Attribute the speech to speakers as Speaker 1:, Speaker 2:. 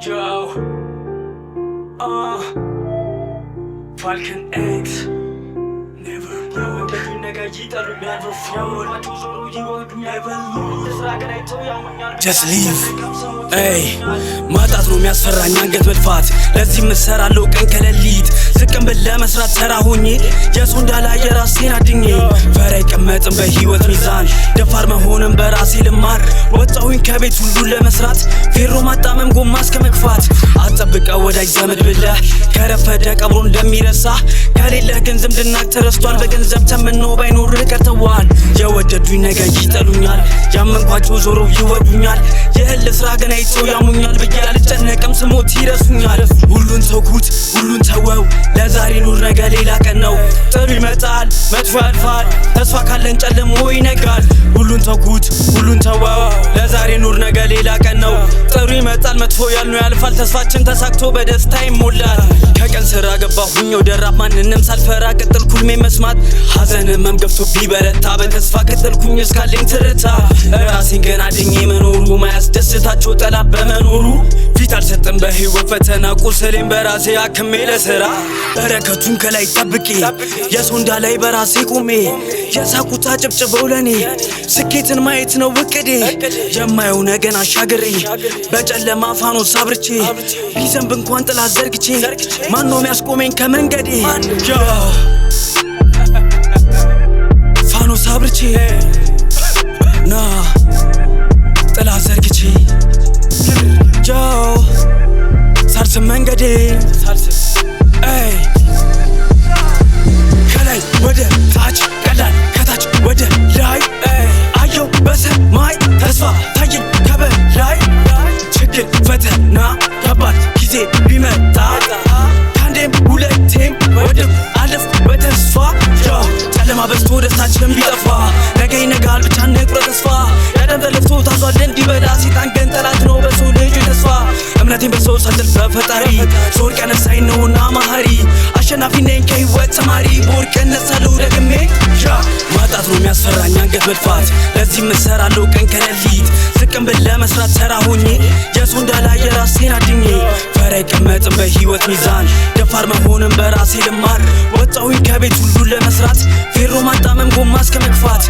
Speaker 1: Joe, Falcon X. Never know that you nigga you never fall. What you so you want to never lose. Just leave. Hey, ማጣት ነው የሚያስፈራኝ አንገት መድፋት ለዚህ ምሰራለው ቀን ከሌሊት ዝቅም ብለ መስራት ተራ ሆኜ የሰው እንዳላየ ራሴን አድኜ ፈራ አይቀመጥም በህይወት ሚዛን ደፋር መሆንም በራሴ ልማር ወጣሁኝ ከቤት ሁሉ ለመስራት ፌሮ ማጣመም ጎማ እስከ መግፋት አጠብቀው ወዳጅ ዘመድ ብለ ከረፈደ ቀብሮ እንደሚረሳ ከሌለ ግን ዝምድና ተረስቷል በገንዘብ ተመኖ ባይኖር ቀርተዋል የወደዱኝ ነገር ይጠሉኛል ያመንኳቸው ዞሮ ይወዱኛል የህል ስራ ገና አይተው ያሙኛል ብዬ አልጨነቅም ስሞት ይረሱኛል ሁሉን ተውኩት ሁሉን ተወው ለዛሬ ኑር ነገ ሌላ ቀን ነው ጥሩ ይመጣል መጥፎ ያልፋል ተስፋ ካለን ጨልሞ ይነጋል ሁሉን ተውኩት ሁሉን ተወው ለዛሬ ኑር ነገ ሌላ ቀን ነው ጥሩ ይመጣል መጥፎ ያልነው ያልፋል ተስፋችን ተሳክቶ በደስታ ይሞላል ከቀን ስራ ገባሁኝ ወደ ራብ ማንንም ሳልፈራ ቀጥልኩኝ መስማት ሐዘን መምገፍቶ ቢበረታ በተስፋ ቀጥልኩኝ እስካለኝ ትርታ ራሴን ገና አድኜ መኖሩ ማያስደስታቸው ጠላት በመኖሩ ፊት አልሰጥም በህይወት ፈተና ቁስሌን በራሴ አክሜ ለስራ በረከቱን ከላይ ጠብቄ የሰው እንዳላይ በራሴ ቆሜ የሳቁት አጨብጭበው ለኔ ስኬትን ማየት ነው እቅዴ የማየው ነገን አሻግሬ በጨለማ ፋኖስ አብርቼ ቢዘንብ እንኳን ጥላ ዘርግቼ ማን ነው የሚያስቆመኝ ከመንገዴ ፋኖስ አብርቼ ና ጥላ ዘርግቼ ጃው ሳልስ መንገዴ ከላይ ወደ ታች ቀላል ከታች ወደ ላይ አየው በሰማይ ተስፋ ታየኝ ከበላይ ችግር ፈተና ከባድ ጊዜ ቢመጣ ከአንዴም ሁለቴም ወድም አለፍኩ በተስፋ ጨለማ በዝቶ ደስታችን ቢጠፋ ነገ ይነጋል ብቻ እንቁረጥ ተስፋ ያደም ተለፍቶ ታዟል እንዲበላ ሴጣን ግን ጠላት ነው በሰው ልጅ ተስፋ እምነቴን በሰው ሳልጥል በፈጣሪ ስወድቅ ያነሳኝ ነውና መሃሪ አሸናፊ ነኝ ከህይወት ተማሪ በወድቅ እነሳለሁ ደግሜ ማጣት ነው የሚያስፈራኝ አንገት መድፋት ለዚህ ምሰራለው ቀን ከሌሊት ዝቅም ብለ መስራት ተራ ሆኜ የሰው እንዳላየ ራሴን አድኜ ፈራ አይቀመጥም በህይወት ሚዛን ደፋር መሆንም በራሴ ልማር ወጣሁኝ ከቤት ሁሉ ለመስራት ፌሮ ማጣመም ጎማ እስከ መግፋት